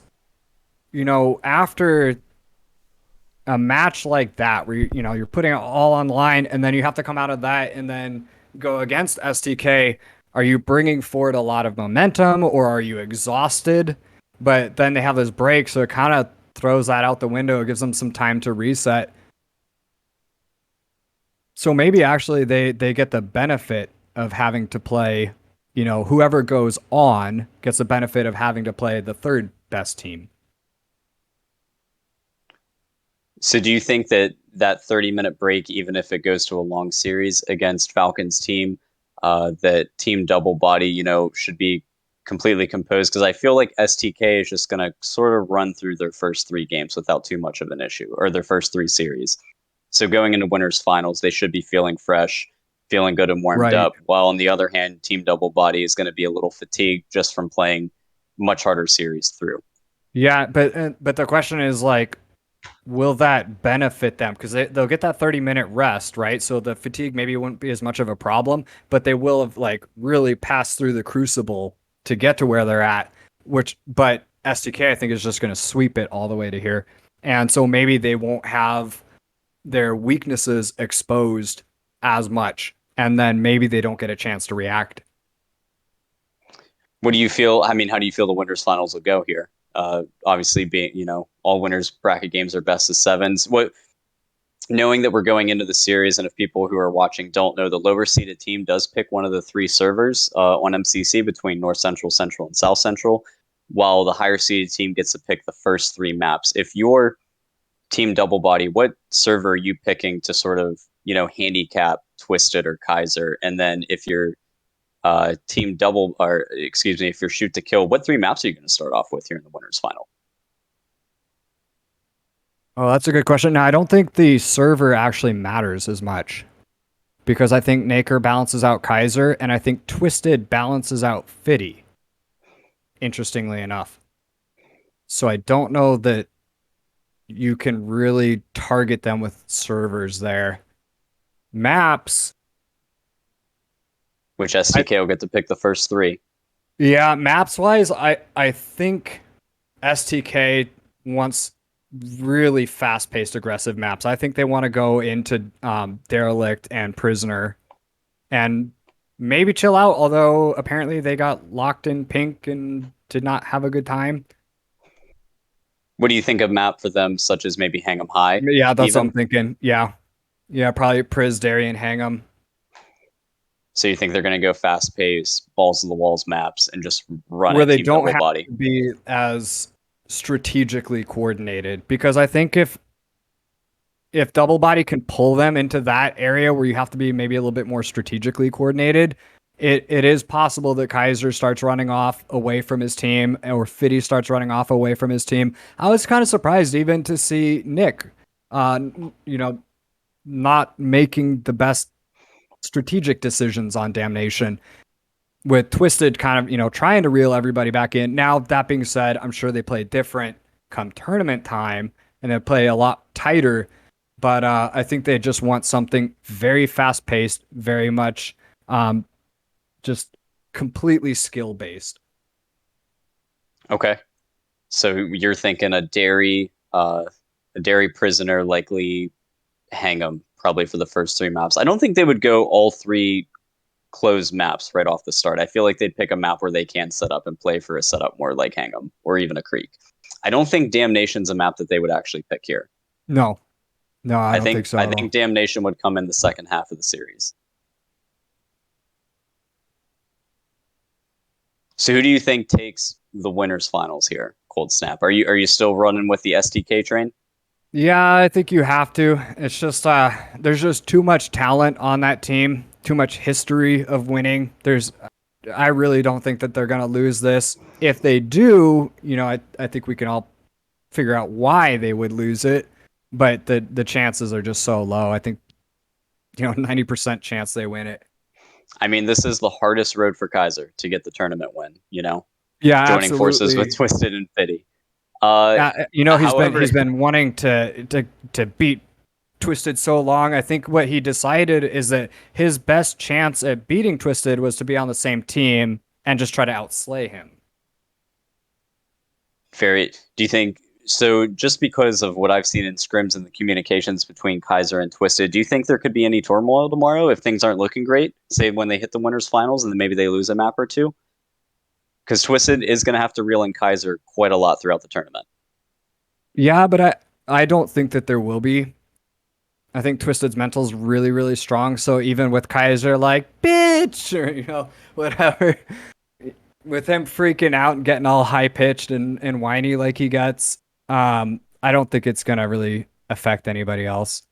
after a match like that where you're putting it all on the line and then you have to come out of that and then go against STK, are you bringing forward a lot of momentum or are you exhausted? But then they have this break, so it kind of throws that out the window. It gives them some time to reset. So maybe actually they get the benefit of having to play, whoever goes on gets the benefit of having to play the third best team. So do you think that 30-minute break, even if it goes to a long series against Falcon's team, that Team Double Body, should be completely composed? Because I feel like STK is just going to sort of run through their first 3 games without too much of an issue, or their first 3 series. So going into winners finals, they should be feeling fresh, feeling good and warmed Right. up. While on the other hand, Team Double Body is going to be a little fatigued just from playing much harder series through. Yeah, but the question is like, will that benefit them? Because they'll get that 30-minute rest, right? So the fatigue maybe wouldn't be as much of a problem, but they will have like really passed through the crucible to get to where they're at. But STK I think is just going to sweep it all the way to here, and so maybe they won't have their weaknesses exposed as much, and then maybe they don't get a chance to react. What do you feel? I mean, how do you feel the winners finals will go here? Obviously, being all winners bracket games are best of 7s. Knowing that we're going into the series, and if people who are watching don't know, the lower seeded team does pick one of the 3 servers on MCC between North Central, Central, and South Central, while the higher seeded team gets to pick the first 3 maps. If you're Team Double Body, what server are you picking to sort of handicap Twisted or Kaiser? And then if you're Team Double, or excuse me, if you're Shoot to Kill, what 3 maps are you going to start off with here in the winners final? Oh, that's a good question. Now, I don't think the server actually matters as much because I think Naker balances out Kaiser and I think Twisted balances out Fitty, interestingly enough. So I don't know that you can really target them with servers there. Maps. Which STK will get to pick the first 3. Yeah, maps wise, I think STK wants really fast paced, aggressive maps. I think they want to go into Derelict and Prisoner and maybe chill out, although apparently they got locked in pink and did not have a good time. What do you think of map for them, such as maybe Hang 'em High? Yeah, that's what Even? I'm thinking. Yeah. Yeah, probably Priz, Darien, Hang'em. So you think they're going to go fast paced, balls to the walls maps and just run Where it they team don't double have body? to be as strategically coordinated. Because I think if double body can pull them into that area where you have to be maybe a little bit more strategically coordinated, it is possible that Kaiser starts running off away from his team, or Fiddy starts running off away from his team. I was kind of surprised even to see Nick, you know, not making the best strategic decisions on Damnation, with Twisted kind of, trying to reel everybody back in. Now, that being said, I'm sure they play different come tournament time and they play a lot tighter. But I think they just want something very fast paced, very much just completely skill based. Okay. So you're thinking a dairy prisoner, likely Hang 'em probably for the first 3 maps. I don't think they would go all 3 closed maps right off the start. I feel like they'd pick a map where they can set up and play for a setup more like Hang 'em or even a Creek. I don't think Damnation's a map that they would actually pick here. No, I don't think so I at all. think Damnation would come in the second half of the series. So who do you think takes the winners finals here? Cold Snap. Are you still running with the STK train? Yeah, I think you have to. It's just there's just too much talent on that team, too much history of winning. I really don't think that they're gonna lose this. If they do, I think we can all figure out why they would lose it, but the chances are just so low. I think 90% chance they win it. I mean, this is the hardest road for Kaiser to get the tournament win, Yeah, joining forces absolutely. with Twisted and Fiddy. He's However, been wanting to beat Twisted so long. I think what he decided is that his best chance at beating Twisted was to be on the same team and just try to outslay him. do you think so? Just because of what I've seen in scrims and the communications between Kaiser and Twisted, do you think there could be any turmoil tomorrow if things aren't looking great? Say when they hit the winners finals and then maybe they lose a map or two? Because Twisted is going to have to reel in Kaiser quite a lot throughout the tournament. Yeah, but I don't think that there will be. I think Twisted's mental is really, really strong. So even with Kaiser like, bitch, or, whatever, with him freaking out and getting all high pitched and whiny like he gets, I don't think it's going to really affect anybody else.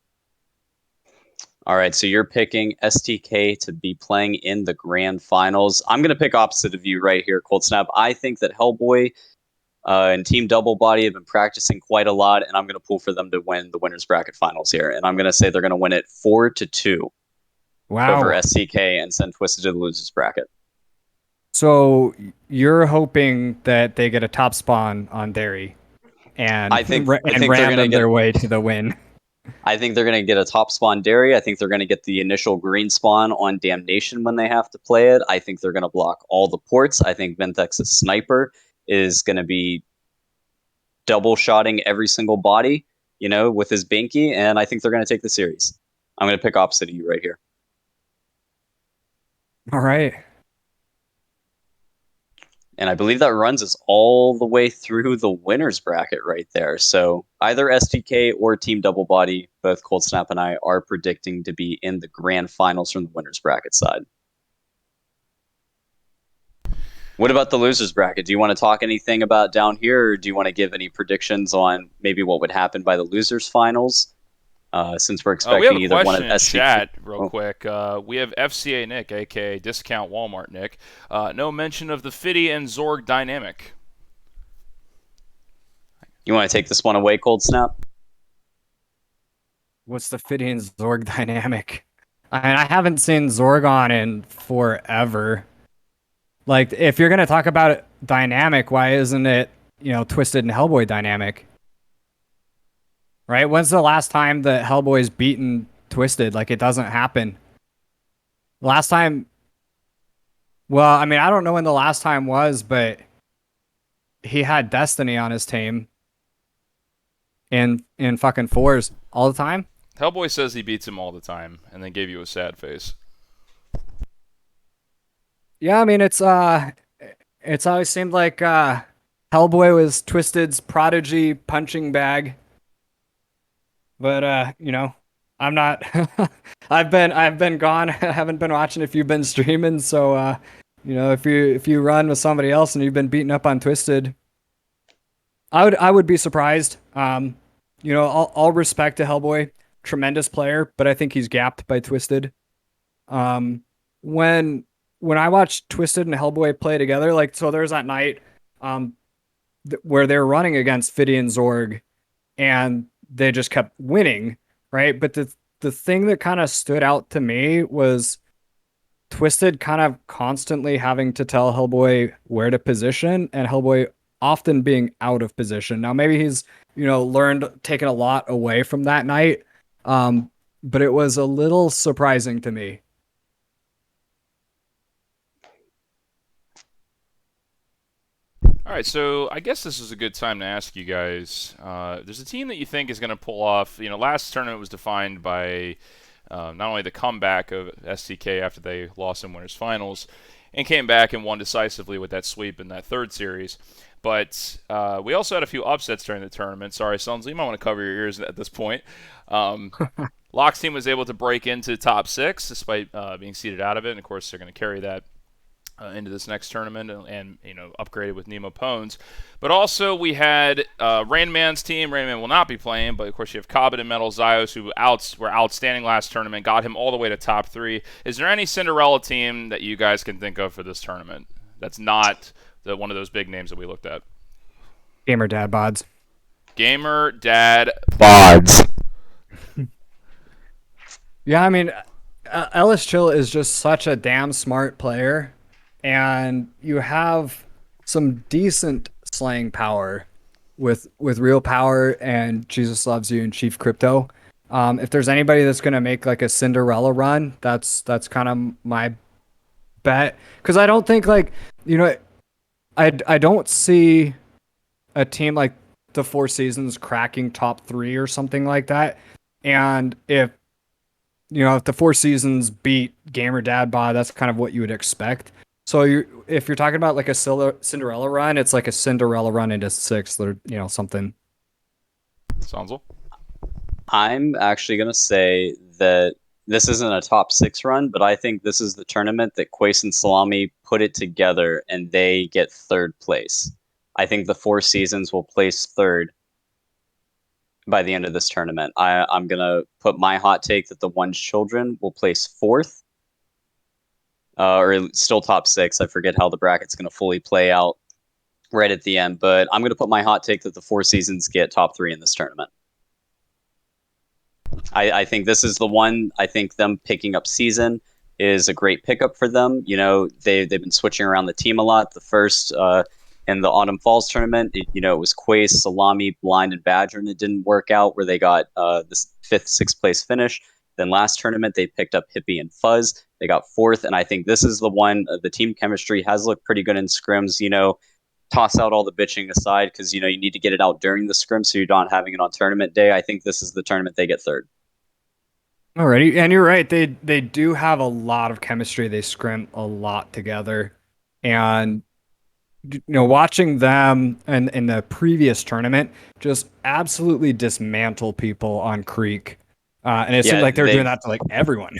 All right, so you're picking STK to be playing in the grand finals. I'm going to pick opposite of you right here, Cold Snap. I think that Hellboy and Team Double Body have been practicing quite a lot, and I'm going to pull for them to win the winners bracket finals here. And I'm going to say they're going to win it 4-2 over STK and send Twisted to the losers bracket. So you're hoping that they get a top spawn on Derry and I think ram them their way to the win. I think they're going to get a top spawn Dairy. I think they're going to get the initial green spawn on Damnation when they have to play it. I think they're going to block all the ports. I think Ventex's sniper is going to be double shotting every single body, with his Binky, and I think they're going to take the series. I'm going to pick opposite of you right here. All right. And I believe that runs us all the way through the winners bracket right there. So either STK or Team Double Body, both Cold Snap and I are predicting to be in the grand finals from the winners bracket side. What about the losers bracket? Do you want to talk anything about down here, or do you want to give any predictions on maybe what would happen by the losers finals? Since we're expecting either one of STK. Chat real quick. We have FCA Nick, aka Discount Walmart Nick. No mention of the Fiddy and Zorg dynamic. You want to take this one away, Cold Snap? What's the Fiddy and Zorg dynamic? I haven't seen Zorgon in forever. Like, if you're gonna talk about it dynamic, why isn't it Twisted and Hellboy dynamic? Right? When's the last time that Hellboy's beaten Twisted? Like, it doesn't happen. Last time, well, I mean, I don't know when the last time was, but he had Destiny on his team in fucking fours all the time. Hellboy says he beats him all the time, and then gave you a sad face. Yeah, I mean, it's It's always seemed like Hellboy was Twisted's prodigy punching bag. But I'm not. I've been gone. I haven't been watching if you've been streaming. So if you run with somebody else and you've been beating up on Twisted, I would be surprised. All respect to Hellboy, tremendous player, but I think he's gapped by Twisted. Um, when when I watched Twisted and Hellboy play together, like so, there's that night, um, where they're running against Fiddy and Zorg, and they just kept winning, right? But the thing that kind of stood out to me was Twisted kind of constantly having to tell Hellboy where to position, and Hellboy often being out of position. Now maybe he's learned taken a lot away from that night, um, but it was a little surprising to me. All right, so I guess this is a good time to ask you guys. There's a team that you think is going to pull off. Last tournament was defined by not only the comeback of STK after they lost in winners finals, and came back and won decisively with that sweep in that third series. But we also had a few upsets during the tournament. Sorry, Sunsley, you might want to cover your ears at this point. Locke's team was able to break into top 6 despite being seeded out of it, and of course they're going to carry that into this next tournament and upgraded with Nemo Pones. But also we had Rainman's team. Rainman will not be playing, but of course you have Cobbett and Metal Zios, who were outstanding last tournament, got him all the way to top 3. Is there any Cinderella team that you guys can think of for this tournament that's not one of those big names that we looked at? Gamer Dad Bods. Gamer Dad Bods. Yeah, I mean, Ellis Chill is just such a damn smart player, and you have some decent slaying power with Real Power and Jesus Loves You and Chief Crypto. If there's anybody that's gonna make like a Cinderella run, that's kind of my bet. Because I don't think I don't see a team like the Four Seasons cracking top 3 or something like that. And if the Four Seasons beat Gamer Dad Bod, that's kind of what you would expect. So if you're talking about like a Cinderella run, it's like a Cinderella run into 6th or something. Sanzel? I'm actually going to say that this isn't a top 6 run, but I think this is the tournament that Quace and Salami put it together and they get 3rd place. I think the Four Seasons will place 3rd by the end of this tournament. I'm going to put my hot take that the One's Children will place 4th. Or still top 6. I forget how the bracket's going to fully play out right at the end. But I'm going to put my hot take that the Four Seasons get top 3 in this tournament. I think this is the one. I think them picking up Season is a great pickup for them. They've been switching around the team a lot. The first in the Autumn Falls tournament, it was Quace, Salami, Blind, and Badger, and it didn't work out where they got this 5th, 6th place finish. Then last tournament, they picked up Hippie and Fuzz. They got 4th, and I think this is the one. The team chemistry has looked pretty good in scrims. Toss out all the bitching aside because you need to get it out during the scrim, so you're not having it on tournament day. I think this is the tournament they get 3rd. Alrighty, and you're right. They do have a lot of chemistry. They scrim a lot together, and watching them and in the previous tournament just absolutely dismantle people on Creek. And it seems like they're doing that to like everyone.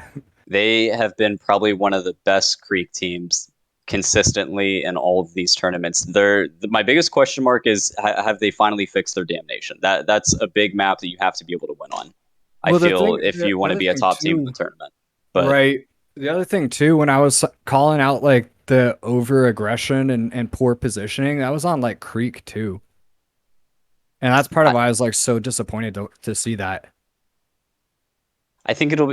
They have been probably one of the best Creek teams consistently in all of these tournaments. My biggest question mark is have they finally fixed their damnation? That's a big map that you have to be able to win on. I feel if you want to be a top team in the tournament. But right. The other thing too, when I was calling out like the over aggression and poor positioning, that was on like Creek too. And that's part of why I was like so disappointed to see that. I think it'll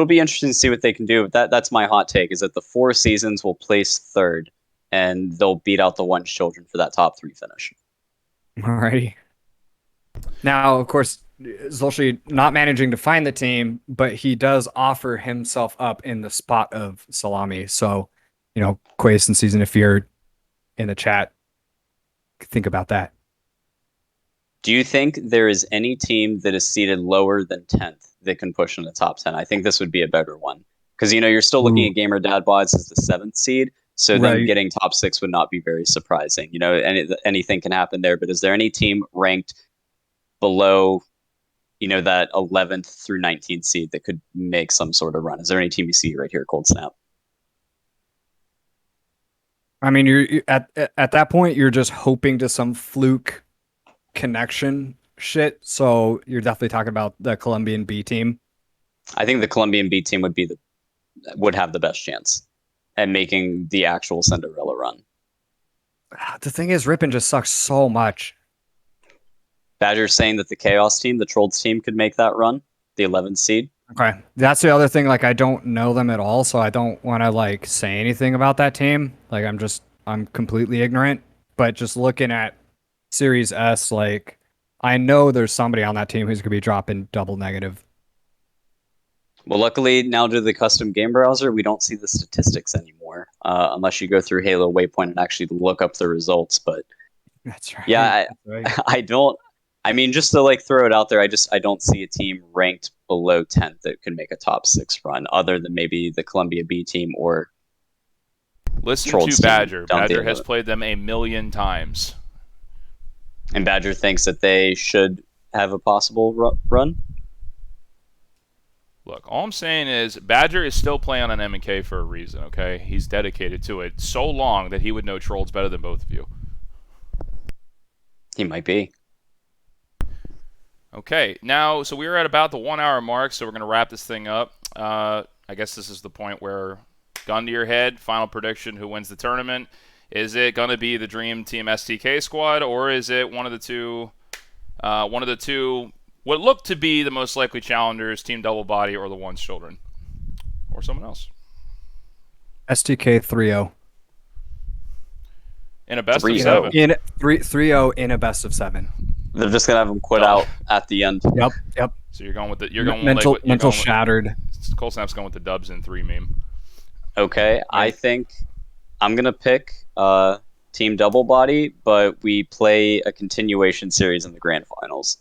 be interesting to see what they can do. That's my hot take, is that the Four Seasons will place 3rd and they'll beat out the One's Children for that top 3 finish. Alrighty. Now, of course, Zolshi not managing to find the team, but he does offer himself up in the spot of Salami. So, Quace and Season, if you're in the chat, think about that. Do you think there is any team that is seated lower than 10th that can push in the top 10? I think this would be a better one. Because, you're still looking at Gamer Dad Bods as the 7th seed, So them Right. getting top 6 would not be very surprising. Anything can happen there. But is there any team ranked below, that 11th through 19th seed that could make some sort of run? Is there any team you see right here, Cold Snap? I mean, you're at that point, you're just hoping to some fluke connection shit. So you're definitely talking about the Colombian B team. I think the Colombian B team would have the best chance at making the actual Cinderella run. The thing is, Ripon just sucks so much. Badger's saying that the Chaos team, the Trolls team, could make that run, the 11th seed. Okay, that's the other thing. Like, I don't know them at all, so I don't want to like say anything about that team. Like, I'm completely ignorant. But just looking at Series S, like, I know there's somebody on that team who's gonna be dropping double negative. Well, luckily, now due to the custom game browser, we don't see the statistics anymore, unless you go through Halo Waypoint and actually look up the results. But That's right. yeah, That's right. I don't. I mean, just to like throw it out there, I don't see a team ranked below 10th that could make a top 6 run, other than maybe the Columbia B team or Listen Trolls to team Badger. down Badger the has road. played them a million times. And Badger thinks that they should have a possible run. Look, all I'm saying is Badger is still playing on M&K for a reason, okay? He's dedicated to it so long that he would know Trolls better than both of you. He might be. Okay, now, so we are at about the 1 hour mark, so we're going to wrap this thing up. I guess this is the point where, gun to your head, final prediction, who wins the tournament? Is it going to be the Dream Team STK squad, or is it one of the two, what looked to be the most likely challengers, Team Double Body or the One's Children? Or someone else? STK 3-0. In a best of 3-0. 7. In 3-0 in a best of 7. They're just gonna have him quit out at the end. Yep. So you're going with you're going mental like you're going shattered. Cold Snap's going with the dubs in 3 meme. Okay, I think I'm gonna pick Team Double Body, but we play a continuation series in the grand finals.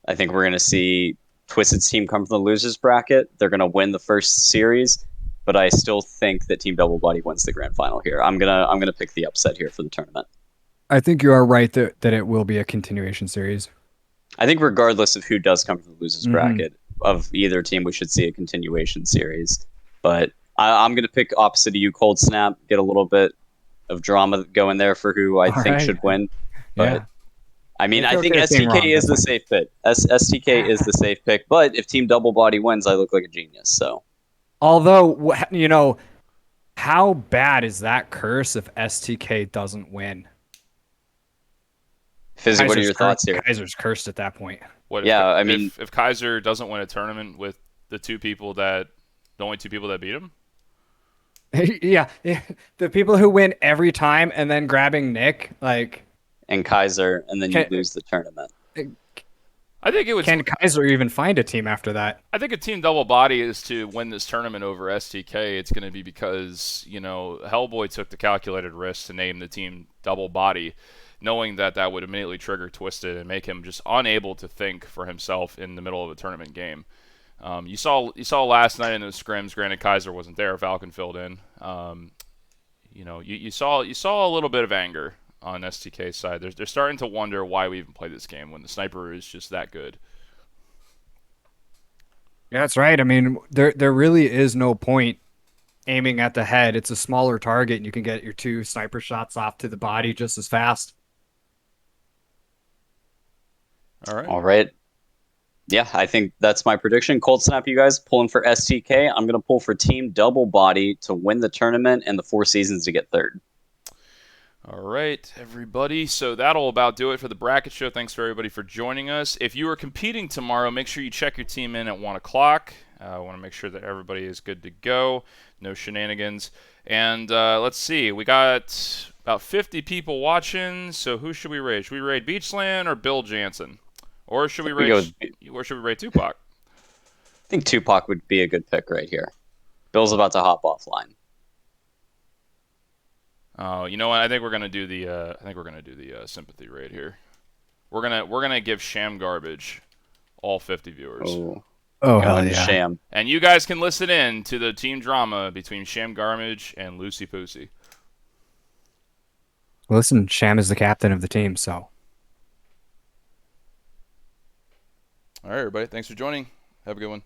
I think we're gonna see Twisted's team come from the losers bracket. They're gonna win the first series, but I still think that Team Double Body wins the grand final here. I'm gonna pick the upset here for the tournament. I think you are right that it will be a continuation series. I think regardless of who does come from the losers bracket of either team, we should see a continuation series. But I'm going to pick opposite of you, Cold Snap, get a little bit of drama going there for who I think should win. But Yeah. I mean, I think okay with being STK wrong, is the that's safe pick. STK is the safe pick. But if Team Double Body wins, I look like a genius. So, Although, how bad is that curse if STK doesn't win? Fizzy, what are your thoughts here? Kaiser's cursed at that point. What? Yeah, I mean, if Kaiser doesn't win a tournament with the only two people that beat him. yeah, the people who win every time and then grabbing Nick, like, and Kaiser, and then you lose the tournament. I think it would. Can Kaiser even find a team after that? I think a Team Double Body is to win this tournament over STK. It's going to be because Hellboy took the calculated risk to name the team Double Body, knowing that that would immediately trigger Twisted and make him just unable to think for himself in the middle of a tournament game. You saw last night in those scrims. Granted, Kaiser wasn't there. Falcon filled in. You saw a little bit of anger on STK's side. They're starting to wonder why we even play this game when the sniper is just that good. Yeah, that's right. I mean, there really is no point aiming at the head. It's a smaller target, and you can get your 2 sniper shots off to the body just as fast. All right. Yeah, I think that's my prediction. Cold Snap, you guys pulling for STK. I'm going to pull for Team Double Body to win the tournament and the 4 seasons to get third. All right, everybody. So that'll about do it for the bracket show. Thanks for everybody for joining us. If you are competing tomorrow, make sure you check your team in at 1 o'clock. I want to make sure that everybody is good to go. No shenanigans. And let's see. We got about 50 people watching. So who should we raid? Should we raid Beachland or Bill Jansen? Or should we raid Tupac? I think Tupac would be a good pick right here. Bill's about to hop offline. Oh, you know what? I think we're gonna do the sympathy raid here. We're gonna give Sham Garbage all 50 viewers. Oh. Oh, hell going yeah. sham. And you guys can listen in to the team drama between Sham Garbage and Lucy Poosey. Listen, Sham is the captain of the team, so. All right, everybody. Thanks for joining. Have a good one.